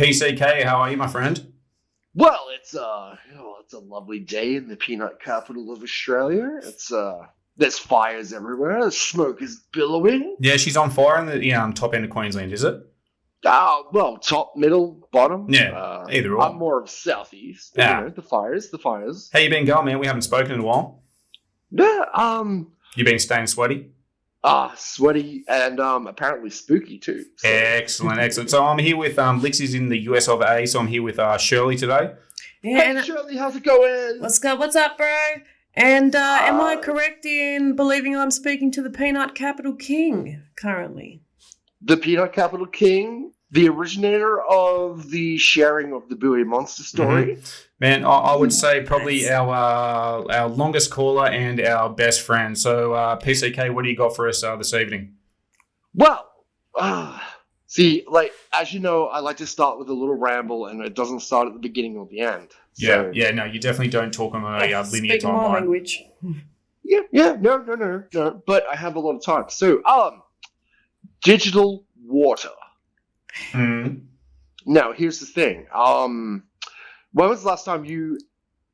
PCK, how are you, my friend? Well, it's a lovely day in the peanut capital of Australia. There's fires everywhere. The smoke is billowing. Yeah, she's on fire in the top end of Queensland, is it? Well, top, middle, bottom. Yeah, either or. I'm more of southeast. Yeah. You know, the fires. How you been going, man? We haven't spoken in a while. Yeah. You been staying sweaty? Sweaty and apparently spooky too. So. Excellent. So I'm here with Licks is in the US of A, so I'm here with Shirly today. Yeah, hey, Shirley, how's it going? What's up, bro? And am I correct in believing I'm speaking to the Peanut Capital King currently? The Peanut Capital King, the originator of the sharing of the Bowie Monster story. Mm-hmm. Man, I would say probably our longest caller and our best friend. So, PCK, what do you got for us this evening? Well, see, like, as you know, I like to start with a little ramble, and it doesn't start at the beginning or the end. So, no, you definitely don't talk on a linear Speak my timeline. language. Yeah, no, but I have a lot of time. So, digital water. Mm. Now, here's the thing. When was the last time you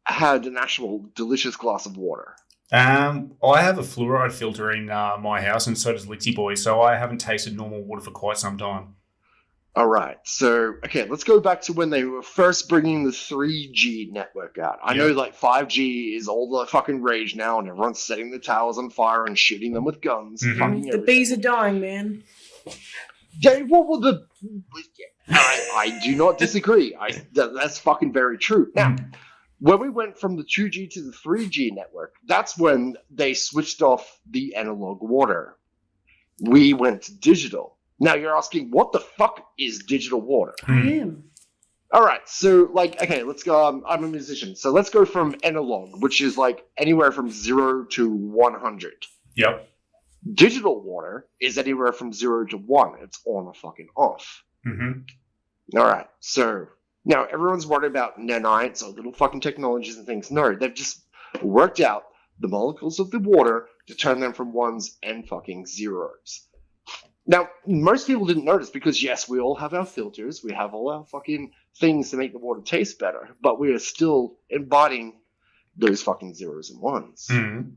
had an actual delicious glass of water? I have a fluoride filter in my house, and so does Lixie Boy, so I haven't tasted normal water for quite some time. All right. So, okay, let's go back to when they were first bringing the 3G network out. I know, like, 5G is all the fucking rage now, and everyone's setting the towers on fire and shooting them with guns. Mm-hmm. The bees are dying, man. Yeah, what were the... I do not disagree. That's fucking very true. Now, when we went from the 2G to the 3G network, that's when they switched off the analog water. We went to digital. Now you're asking, what the fuck is digital water? I am. All right, so, like, okay, let's go. I'm a musician, so let's go from analog, which is, like, anywhere from 0 to 100. Yep. Digital water is anywhere from 0 to 1. It's on or fucking off. Mm-hmm. All right, so now everyone's worried about nanites or little fucking technologies and things. No, they've just worked out the molecules of the water to turn them from ones and fucking zeros. Now, most people didn't notice because, yes, we all have our filters. We have all our fucking things to make the water taste better, but we are still embodying those fucking zeros and ones. Mm-hmm.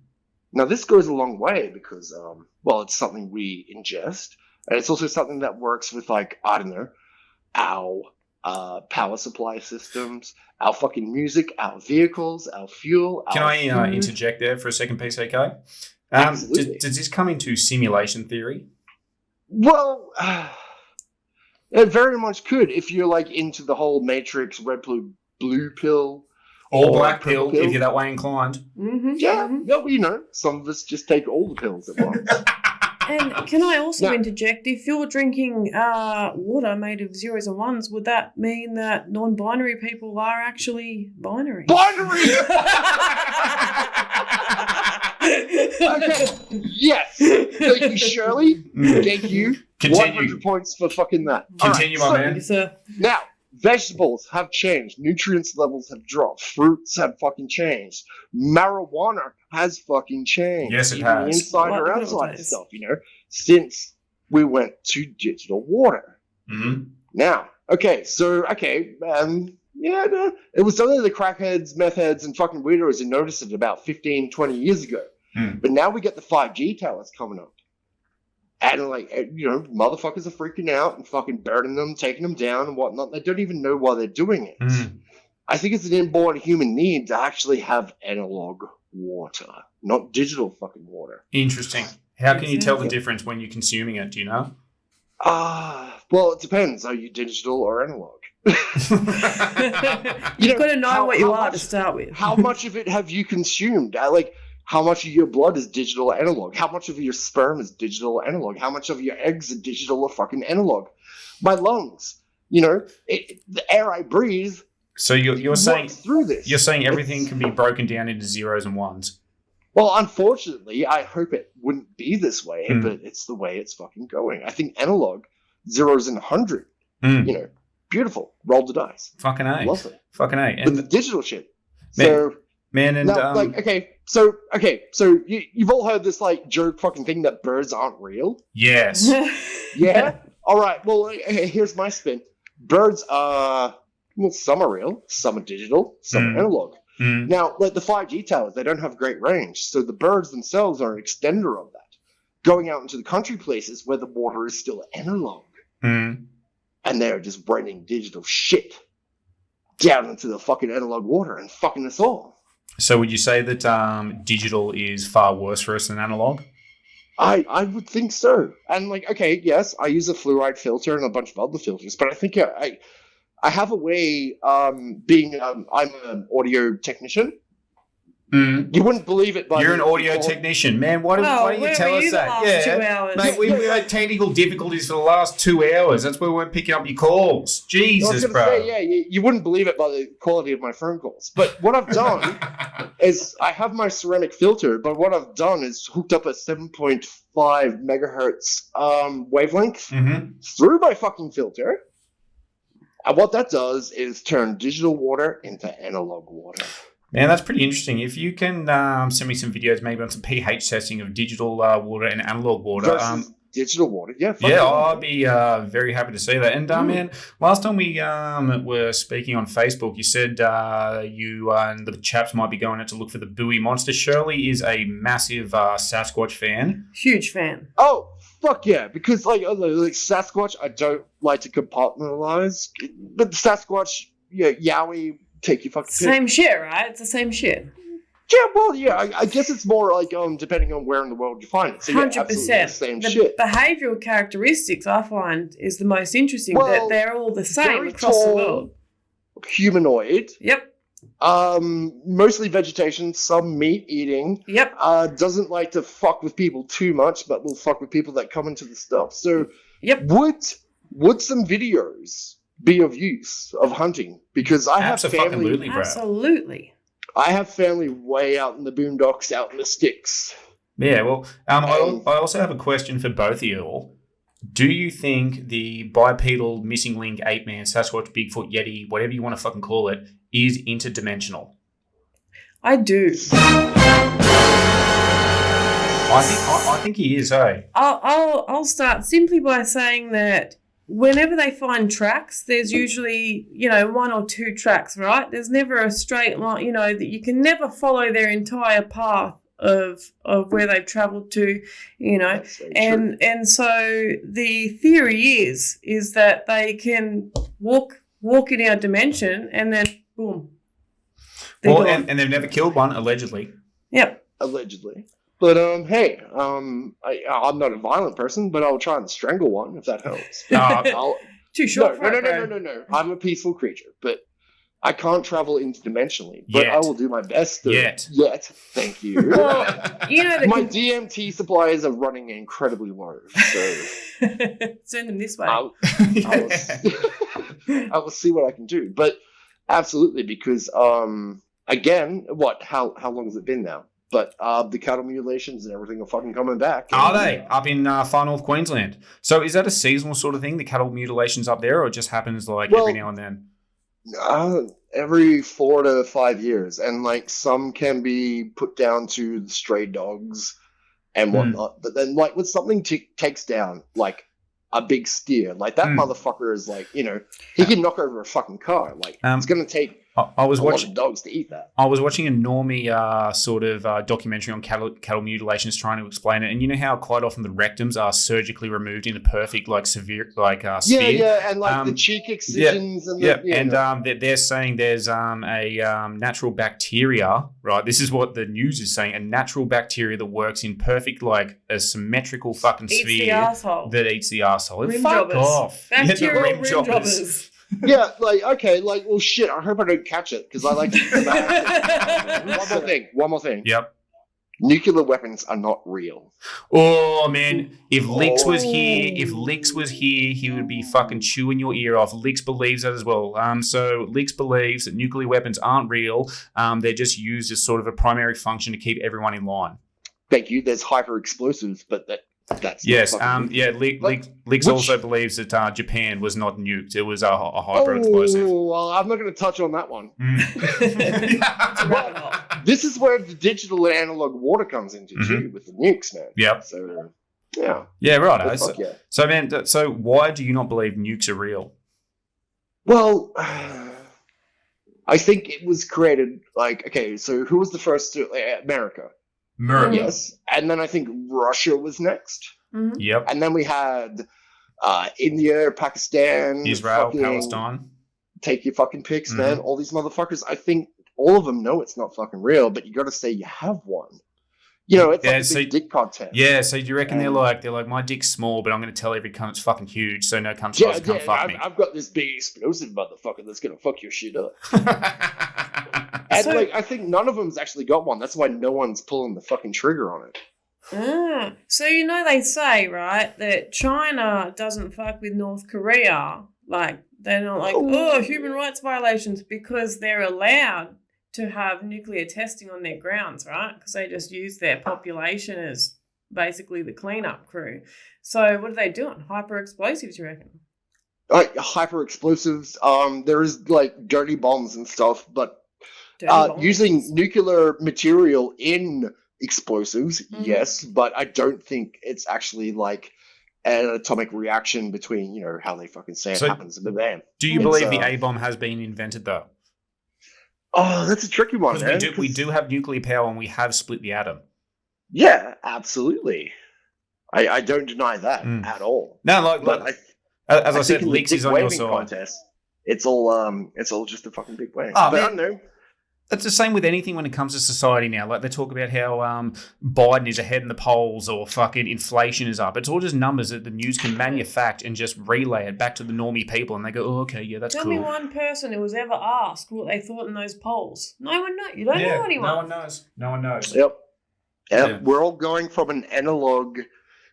Now, this goes a long way because, well, it's something we ingest, and it's also something that works with, like, I don't know, our power supply systems, our fucking music, our vehicles, our fuel. Can I interject there for a second, PCK? Absolutely. Does this come into simulation theory? Well, it very much could if you're, like, into the whole Matrix red blue pill. Or black pill, if you're that way inclined. Mm-hmm. Yeah, well, you know, some of us just take all the pills at once. And can I also interject? If you're drinking water made of zeros and ones, would that mean that non-binary people are actually binary? Binary! Okay, yes. Thank you, Shirley. Thank you. Continue. 100 points for fucking that. Continue, All right, my man. Yes, sir. Now, vegetables have changed. Nutrients levels have dropped. Fruits have fucking changed. Marijuana has fucking changed. Yes, it Even has. inside What or good outside old of days. stuff, you know, since we went to digital water. Mm-hmm. Now, it was something the crackheads, meth heads, and fucking weirdos had noticed it about 15, 20 years ago. But now we get the 5G towers coming up. And, like, you know, motherfuckers are freaking out and fucking burning them, taking them down and whatnot. They don't even know why they're doing it. I think it's an inborn human need to actually have analog water, not digital fucking water. Interesting. How can you tell the difference when you're consuming it? Do you know? Well, it depends. Are you digital or analog? You've got to know what you are to start with. How much of it have you consumed? How much of your blood is digital or analog? How much of your sperm is digital or analog? How much of your eggs are digital or fucking analog? My lungs, you know, the air I breathe. So you're saying through this. You're saying everything can be broken down into zeros and ones. Well, unfortunately, I hope it wouldn't be this way, but it's the way it's fucking going. I think analog, zeros and 100, you know, beautiful. Roll the dice. Fucking A. Lovely. Fucking A. But the digital shit. So you've all heard this, like, joke fucking thing that birds aren't real? Yes. Yeah? All right, well, here's my spin. birds are, well, some are real, some are digital, some are analog. Now, like the 5G towers, they don't have great range, so the birds themselves are an extender of that, going out into the country places where the water is still analog. And they're just running digital shit down into the fucking analog water and fucking us all. So would you say that digital is far worse for us than analog? I would think so. And like, okay, yes, I use a fluoride filter and a bunch of other filters, but I think I have a way, being I'm an audio technician. You wouldn't believe it, but you're an audio technician, man. Why don't you tell us that? Yeah, 2 hours? Mate, we had technical difficulties for the last 2 hours. That's why we weren't picking up your calls. Jesus, bro. Say, you wouldn't believe it by the quality of my phone calls. But what I've done is I have my ceramic filter, but what I've done is hooked up a 7.5 megahertz wavelength through my fucking filter. And what that does is turn digital water into analog water. Man, that's pretty interesting. If you can send me some videos maybe on some pH testing of digital water and analog water. Versus digital water, yeah. I'd be very happy to see that. And, man, last time we were speaking on Facebook, you said you and the chaps might be going out to look for the buoy monster. Shirley is a massive Sasquatch fan. Huge fan. Oh, fuck yeah. Because, like Sasquatch, I don't like to compartmentalize. But Sasquatch, Yowie, take your fucking pick. Same shit, right? It's the same shit. Yeah, well, yeah, I guess it's more like depending on where in the world you find it. So, 100%. The same shit. Behavioural characteristics I find is the most interesting. Well, that they're all the same across the world. Humanoid. Yep. Mostly vegetation, some meat eating. Yep. Doesn't like to fuck with people too much, but will fuck with people that come into the stuff. So, yep. Would some videos be of use of hunting? Because I have family. Absolutely. I have family way out in the boondocks, out in the sticks. Yeah, well, I also have a question for both of you all. Do you think the bipedal missing link, ape man, Sasquatch, Bigfoot, Yeti, whatever you want to fucking call it, is interdimensional? I do. I think he is, hey. I'll start simply by saying that whenever they find tracks, there's usually, 1 or 2 tracks, right? There's never a straight line, that you can never follow their entire path of where they've travelled to, and so the theory is that they can walk in our dimension and then boom. Well, and they've never killed one, allegedly. Yep. Allegedly. But, hey, I'm not a violent person, but I'll try and strangle one if that helps. Too short. No. I'm a peaceful creature, but I can't travel interdimensionally. But I will do my best. Yet. Thank you. Well, my DMT supplies are running incredibly low, so send them this way. I will see what I can do. But absolutely, because again, how long has it been now? But the cattle mutilations and everything are fucking coming back. Are they? Up in far north Queensland. So is that a seasonal sort of thing, the cattle mutilations up there, or it just happens every now and then? Every 4 to 5 years. And some can be put down to the stray dogs and whatnot. But then when something takes down, a big steer, that motherfucker is he can knock over a fucking car. It's going to take a lot of dogs to eat that. I was watching a normie sort of documentary on cattle mutilations trying to explain it. And you know how quite often the rectums are surgically removed in a perfect, severe, sphere? Yeah, and the cheek excisions. They're saying there's a natural bacteria, right? This is what the news is saying, a natural bacteria that works in perfect, a symmetrical fucking sphere. Eats the asshole. That eats the asshole. Fuck off. Bacterial rim jobbers. Yeah, okay, well, shit, I hope I don't catch it, because I like to... One more thing. Yep. Nuclear weapons are not real. Oh, man, if Licks was here, he would be fucking chewing your ear off. Licks believes that as well. So Licks believes that nuclear weapons aren't real. They're just used as sort of a primary function to keep everyone in line. Thank you. There's hyper explosives, but that's yes. Licks also believes that Japan was not nuked. It was a hyper explosive. Oh, well, I'm not going to touch on that one. This is where the digital and analog water comes into too, with the nukes, man. Yep. So, yeah. Yeah, right. So, man, so why do you not believe nukes are real? Well, I think it was created like, okay, so who was the first to America? America. Yes. And then I think Russia was next. Mm-hmm. Yep. And then we had India, Pakistan, Israel, fucking- Palestine. Take your fucking picks, Mhm. man. All these motherfuckers. I think all of them know it's not fucking real, but you got to say you have one. You know, it's Yeah, like a so- big dick contest. Yeah, so do you reckon they're Um, like, my dick's small, but I'm going to tell every cunt it's fucking huge, so no cunt Yeah, tries to come fuck me. I've got this big explosive motherfucker that's gonna fuck your shit up. And So- like, I think none of them's actually got one. That's why no one's pulling the fucking trigger on it. So you know they say, right, that China doesn't fuck with North Korea. Like, they're not like, oh, human rights violations, because they're allowed to have nuclear testing on their grounds, right? Because they just use their population as basically the cleanup crew. So what are they doing? Hyper explosives, you reckon? Like hyper explosives. There is like dirty bombs and stuff, but Dirty bombs? using nuclear material in explosives, Mhm. yes, but I don't think it's actually like an atomic reaction between, you know, how they fucking say it So- happens in the van. Do you It's, believe the A-bomb has been invented, though? Oh, that's a tricky one, Because man. we do have nuclear power and we have split the atom. Yeah, absolutely. I don't deny that Mm. at all. No, like, But as I think said, in the Licks is dick on your waving side. contest, it's all just a fucking big wave. Oh, but I man. don't know. It's the same with anything when it comes to society now. Like, they talk about how Biden is ahead in the polls or fucking inflation is up. It's all just numbers that the news can manufacture and just relay it back to the normie people, and they go, oh, okay, yeah, that's Tell cool. me one person who was ever asked what they thought in those polls. No one knows. You don't know anyone. no one knows. No one knows. Yep. Yeah. We're all going from an analog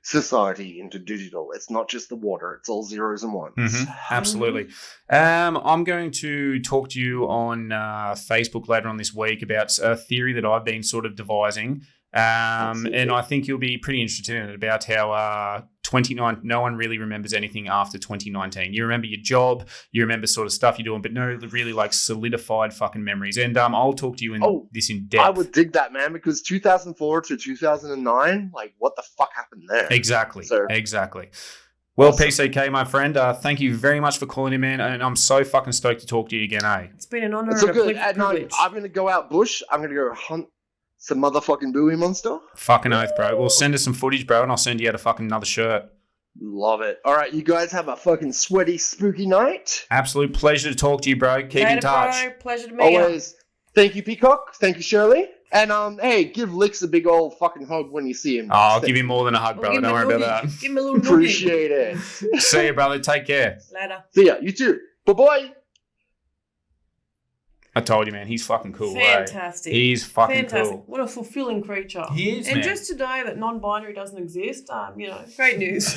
society into digital. It's not just the water. It's all zeros and ones. Mhm, absolutely. I'm going to talk to you on Facebook later on this week about a theory that I've been sort of devising. And I think you'll be pretty interested in it about how no one really remembers anything after 2019. You remember your job, you remember sort of stuff you're doing, but no really like solidified fucking memories. And I'll talk to you in this in depth. I would dig that, man, because 2004 to 2009, like, what the fuck happened there? Exactly. So- Exactly. Well, Awesome. PCK, my friend, thank you very much for calling in, man. And I'm so fucking stoked to talk to you again, eh? It's been an honour It's and all a good. And privilege. I'm going to go out bush. I'm going to go hunt some motherfucking buoy monster. Fucking oath, bro. Well, send us some footage, bro, and I'll send you out a fucking another shirt. Love it. All right, you guys have a fucking sweaty, spooky night. Absolute pleasure to talk to you, bro. Keep in Later, touch. Bro. Pleasure to meet you. Always. Thank you, Peacock. Thank you, Shirley. And hey, give Licks a big old fucking hug when you see him. Oh, I'll give you more than a hug, We'll bro. give Don't him worry a about noogie. that. Give him a little noogie. Appreciate it. See you, brother. Take care. Later. See ya. You too. Bye-bye. I told you, man. He's fucking cool, Fantastic. eh? He's fucking Fantastic. cool. What a fulfilling creature. He is, And man. just to know that non-binary doesn't exist, great news.